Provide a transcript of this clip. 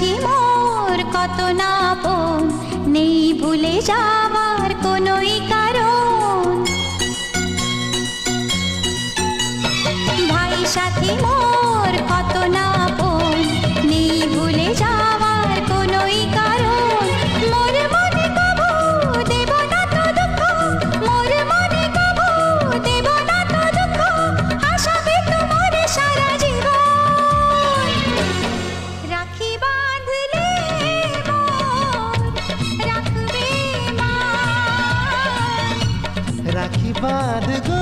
সাথী মোর কত না আপন, নেই ভুলে যাওয়ার কোনোই কারণ। ভাই সাথী মোর কত না আপন, নেই ভুলে যাওয়ার কোনোই কারণ। মোর মনে কবু দেব না তো দুঃখ, মোর মনে কবু দেব না তো দুঃখ, আশাবে তোমার সারা জীবন। রাখি বাঁধলে মোর রাখবে মা, রাখি বাঁধ গো